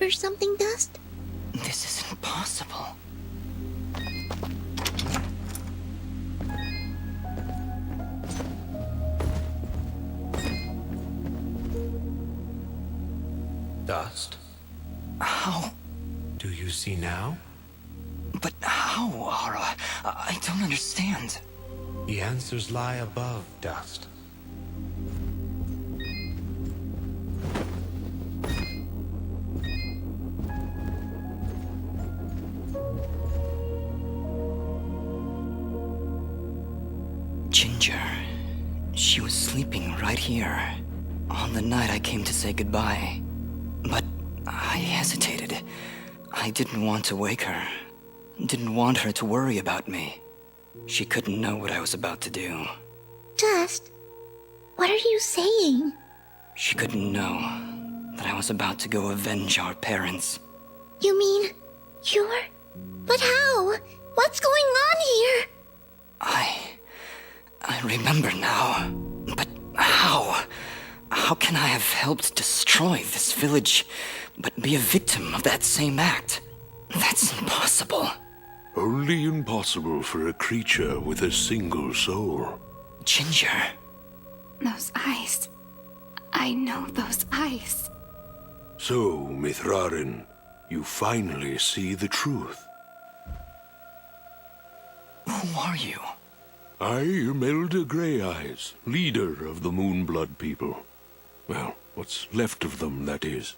or something, Dust? This isn't possible. Dust? How? Do you see now? But how, Ara? I don't understand. The answers lie above, Dust. Ginger. She was sleeping right here. On the night I came to say goodbye. But I hesitated. I didn't want to wake her. Didn't want her to worry about me. She couldn't know what I was about to do. Dust, what are you saying? She couldn't know that I was about to go avenge our parents. You mean, you're... But how? What's going on here? I remember now. But how? How can I have helped destroy this village, but be a victim of that same act? That's impossible. Only impossible for a creature with a single soul. Ginger. Those eyes. I know those eyes. So, Mithrarin, you finally see the truth. Who are you? I am Elder Grey Eyes, leader of the Moonblood people. Well, what's left of them, that is.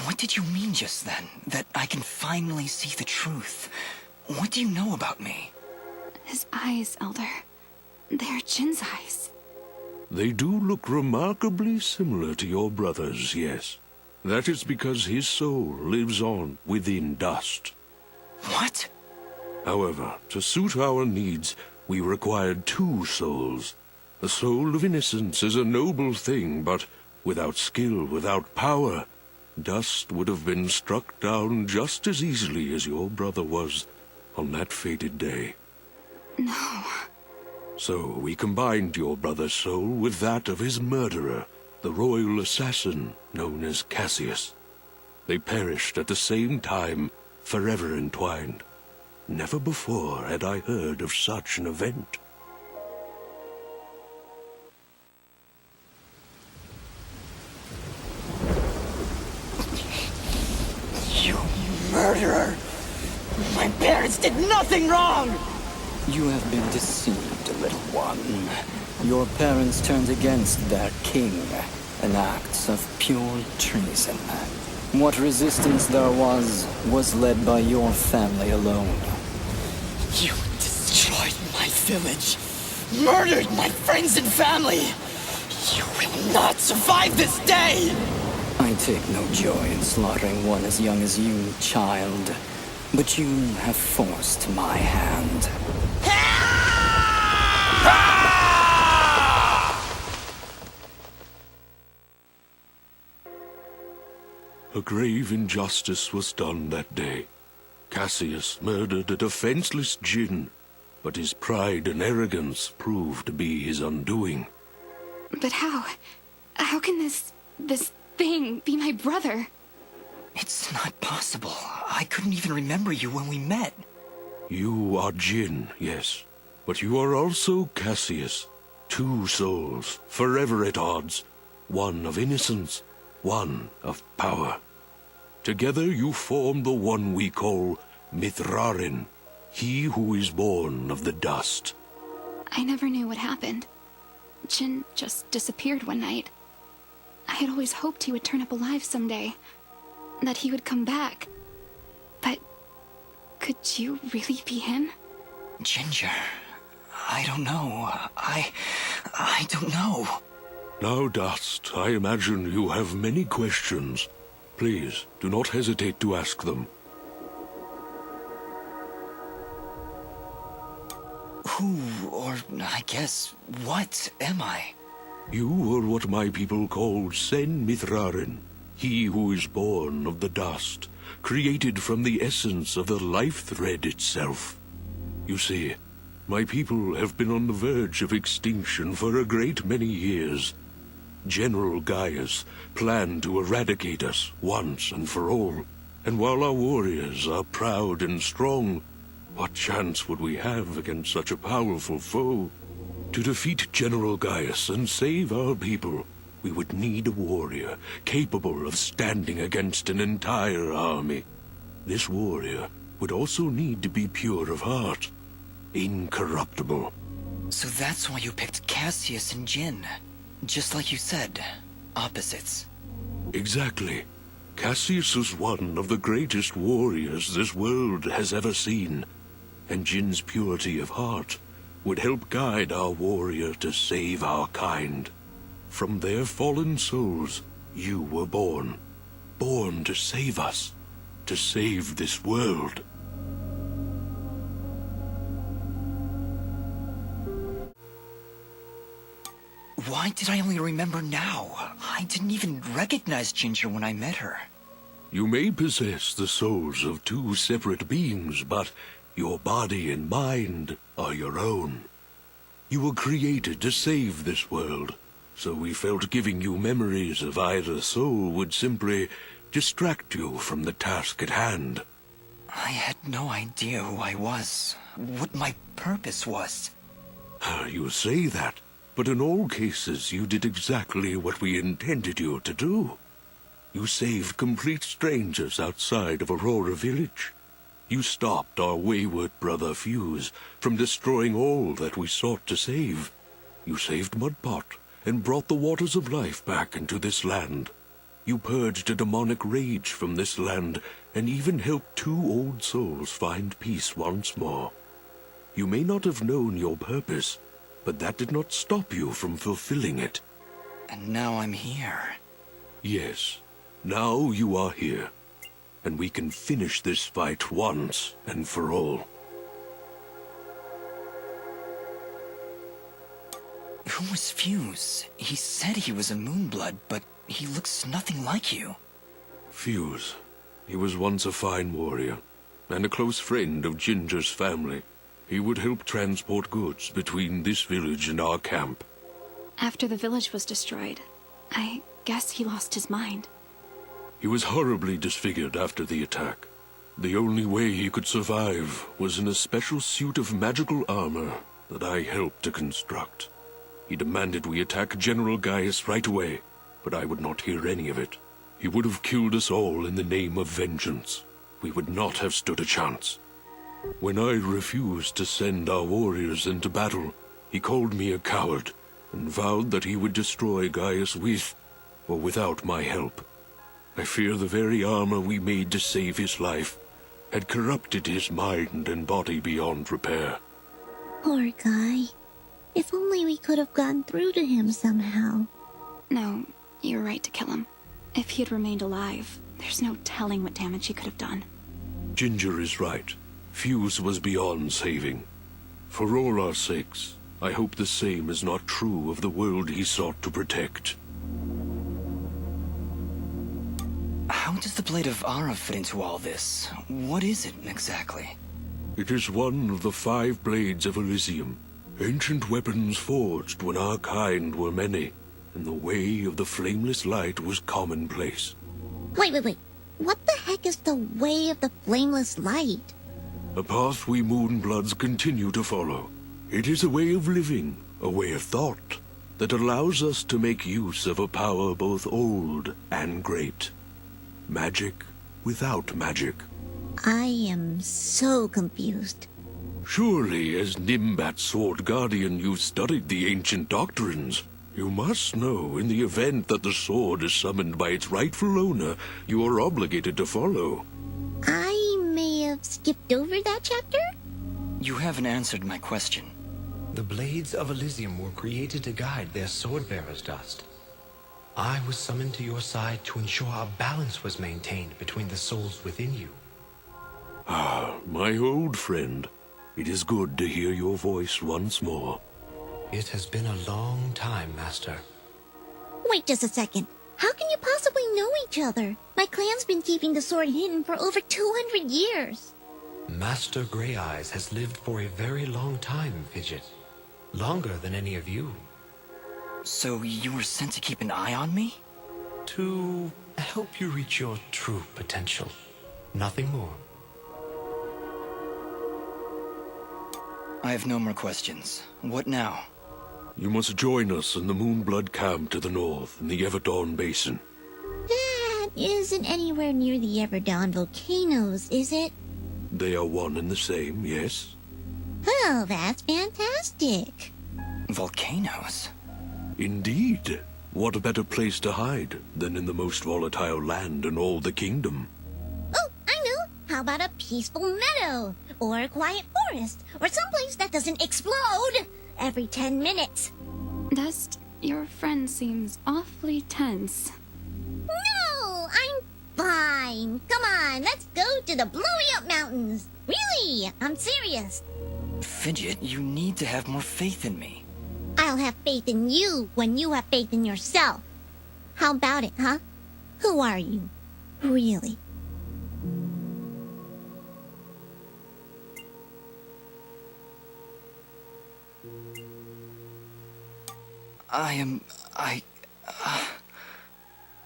What did you mean just then? That I can finally see the truth? What do you know about me? His eyes, Elder. They're Jin's eyes. They do look remarkably similar to your brother's, yes. That is because his soul lives on within Dust. What? However, to suit our needs, we required two souls. The soul of innocence is a noble thing, but without skill, without power, Dust would have been struck down just as easily as your brother was on that fated day. No. So we combined your brother's soul with that of his murderer, the royal assassin known as Cassius. They perished at the same time, forever entwined. Never before had I heard of such an event. You murderer! My parents did nothing wrong! You have been deceived, little one. Your parents turned against their king, an act of pure treason. What resistance there was led by your family alone. You destroyed my village, murdered my friends and family. You will not survive this day! I take no joy in slaughtering one as young as you, child. But you have forced my hand. A grave injustice was done that day. Cassius murdered a defenseless Jinn, but his pride and arrogance proved to be his undoing. But how? How can this thing be my brother? It's not possible. I couldn't even remember you when we met. You are Jinn, yes, but you are also Cassius. Two souls, forever at odds. One of innocence, one of power. Together you form the one we call Mithrarin, he who is born of the dust. I never knew what happened. Jin just disappeared one night. I had always hoped he would turn up alive someday. That he would come back. But could you really be him? Ginger, I don't know. I don't know. Now, Dust, I imagine you have many questions. Please, do not hesitate to ask them. Who, or I guess, what am I? You are what my people call Sen Mithrarin, he who is born of the dust, created from the essence of the life thread itself. You see, my people have been on the verge of extinction for a great many years. General Gaius planned to eradicate us once and for all. And while our warriors are proud and strong, what chance would we have against such a powerful foe? To defeat General Gaius and save our people, we would need a warrior capable of standing against an entire army. This warrior would also need to be pure of heart, incorruptible. So that's why you picked Cassius and Jin. Just like you said, opposites. Exactly. Cassius was one of the greatest warriors this world has ever seen, and Jin's purity of heart would help guide our warrior to save our kind. From their fallen souls, you were born. Born to save us. To save this world. Why did I only remember now? I didn't even recognize Ginger when I met her. You may possess the souls of two separate beings, but your body and mind are your own. You were created to save this world, so we felt giving you memories of either soul would simply distract you from the task at hand. I had no idea who I was, what my purpose was. You say that, but in all cases you did exactly what we intended you to do. You saved complete strangers outside of Aurora Village. You stopped our wayward brother Fuse from destroying all that we sought to save. You saved Mudpot and brought the waters of life back into this land. You purged a demonic rage from this land and even helped two old souls find peace once more. You may not have known your purpose, but that did not stop you from fulfilling it. And now I'm here. Yes, now you are here, and we can finish this fight once and for all. Who was Fuse? He said he was a Moonblood, but he looks nothing like you. Fuse. He was once a fine warrior, and a close friend of Ginger's family. He would help transport goods between this village and our camp. After the village was destroyed, I guess he lost his mind. He was horribly disfigured after the attack. The only way he could survive was in a special suit of magical armor that I helped to construct. He demanded we attack General Gaius right away, but I would not hear any of it. He would have killed us all in the name of vengeance. We would not have stood a chance. When I refused to send our warriors into battle, he called me a coward and vowed that he would destroy Gaius with or without my help. I fear the very armor we made to save his life had corrupted his mind and body beyond repair. Poor guy. If only we could have gone through to him somehow. No, you're right to kill him. If he had remained alive, there's no telling what damage he could have done. Ginger is right. Fuse was beyond saving. For all our sakes, I hope the same is not true of the world he sought to protect. How does the Blade of Ara fit into all this? What is it, exactly? It is one of the 5 blades of Elysium, ancient weapons forged when our kind were many, and the way of the flameless light was commonplace. Wait. What the heck is the way of the flameless light? A path we Moonbloods continue to follow. It is a way of living, a way of thought, that allows us to make use of a power both old and great. Magic without magic. I am so confused. Surely, as Nimbat's Sword Guardian, you've studied the ancient doctrines. You must know, in the event that the sword is summoned by its rightful owner, you are obligated to follow. I may have skipped over that chapter? You haven't answered my question. The blades of Elysium were created to guide their sword-bearers, Dust. I was summoned to your side to ensure a balance was maintained between the souls within you. Ah, my old friend. It is good to hear your voice once more. It has been a long time, Master. Wait just a second. How can you possibly know each other? My clan's been keeping the sword hidden for over 200 years. Master Grey Eyes has lived for a very long time, Fidget. Longer than any of you. So you were sent to keep an eye on me? To help you reach your true potential. Nothing more. I have no more questions. What now? You must join us in the Moonblood camp to the north in the Everdawn Basin. That isn't anywhere near the Everdawn volcanoes, is it? They are one and the same, yes? Oh, that's fantastic. Volcanoes? Indeed. What better place to hide than in the most volatile land in all the kingdom? Oh, I know. How about a peaceful meadow? Or a quiet forest? Or someplace that doesn't explode every 10 minutes? Dust, your friend seems awfully tense. No, I'm fine. Come on, let's go to the blowy-up mountains. Really, I'm serious. Fidget, you need to have more faith in me. I'll have faith in you when you have faith in yourself. How about it, huh? Who are you? Really?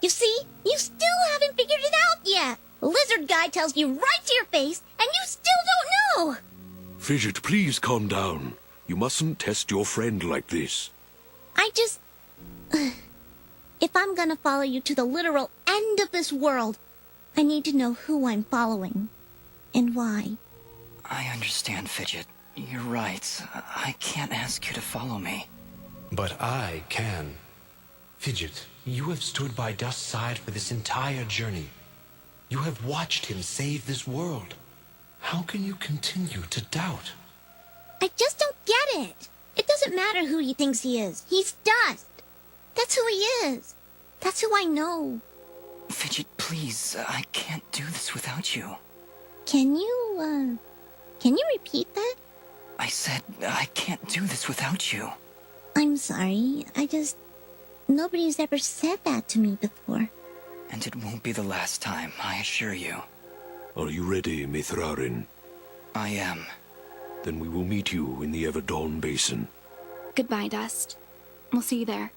You see? You still haven't figured it out yet. The lizard guy tells you right to your face, and you still don't know. Fidget, please calm down. You mustn't test your friend like this. I just... If I'm gonna follow you to the literal end of this world, I need to know who I'm following. And why. I understand, Fidget. You're right. I can't ask you to follow me. But I can. Fidget, you have stood by Dust's side for this entire journey. You have watched him save this world. How can you continue to doubt? I just don't get it. It doesn't matter who he thinks he is. He's Dust. That's who he is. That's who I know. Fidget, please. I can't do this without you. Can you repeat that? I said I can't do this without you. I'm sorry. Nobody's ever said that to me before. And it won't be the last time, I assure you. Are you ready, Mithrarin? I am. Then we will meet you in the Everdawn Basin. Goodbye, Dust. We'll see you there.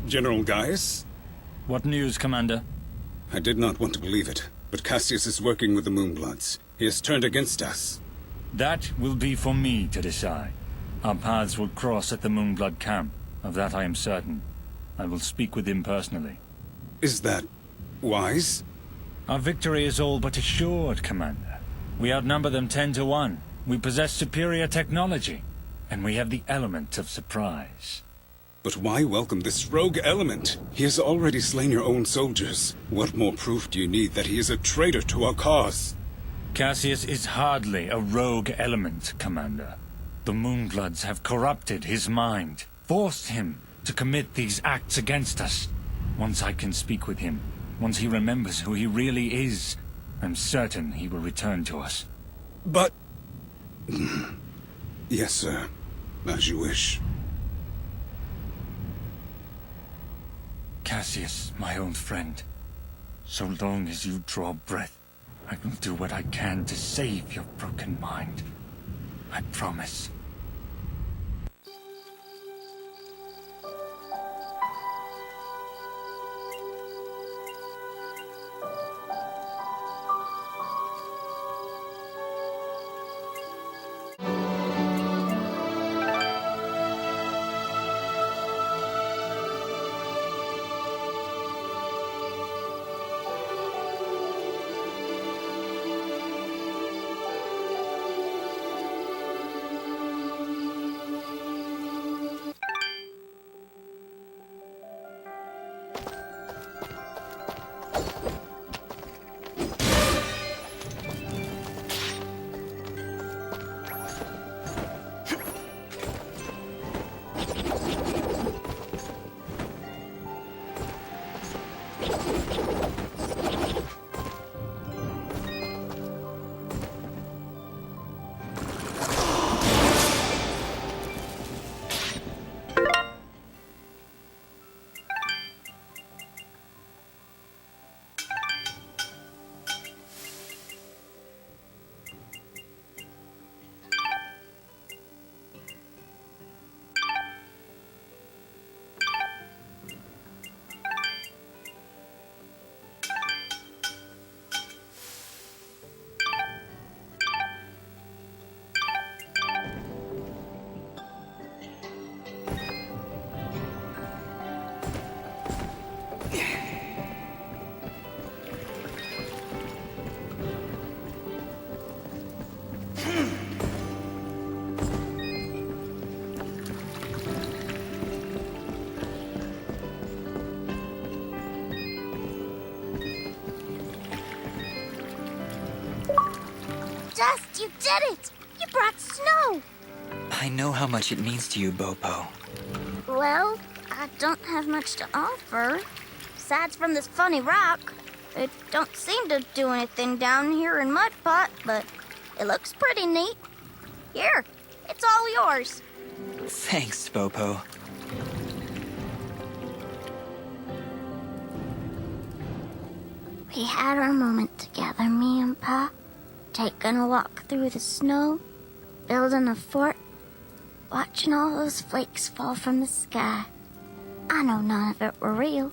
General Gaius? What news, Commander? I did not want to believe it, but Cassius is working with the Moonbloods. He has turned against us. That will be for me to decide. Our paths will cross at the Moonblood camp. Of that I am certain. I will speak with him personally. Is that wise? Our victory is all but assured, Commander. We outnumber them 10 to 1. We possess superior technology. And we have the element of surprise. But why welcome this rogue element? He has already slain your own soldiers. What more proof do you need that he is a traitor to our cause? Cassius is hardly a rogue element, Commander. The Moonbloods have corrupted his mind, forced him to commit these acts against us. Once I can speak with him, once he remembers who he really is, I'm certain he will return to us. But... Yes, sir. As you wish. Cassius, my old friend, so long as you draw breath, I will do what I can to save your broken mind. I promise. Dust, you did it! You brought snow! I know how much it means to you, Bopo. Well, I don't have much to offer. Besides from this funny rock. It don't seem to do anything down here in Mudpot, but it looks pretty neat. Here, it's all yours. Thanks, Bopo. We had our moment together, me and Pa. Taking a walk through the snow, building a fort, watching all those flakes fall from the sky. I know none of it were real,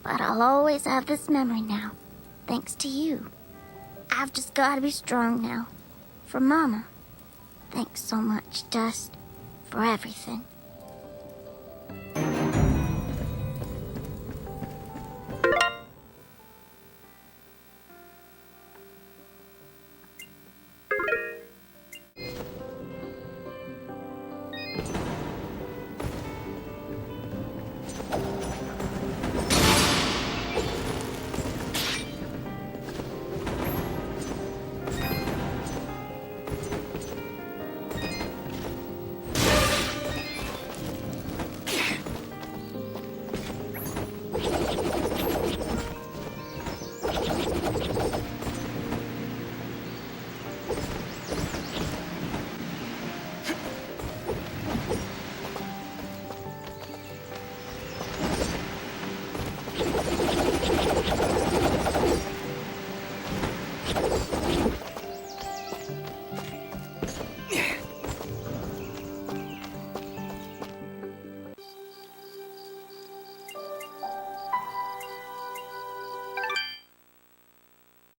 but I'll always have this memory now, thanks to you. I've just gotta be strong now. For Mama. Thanks so much, Dust, for everything.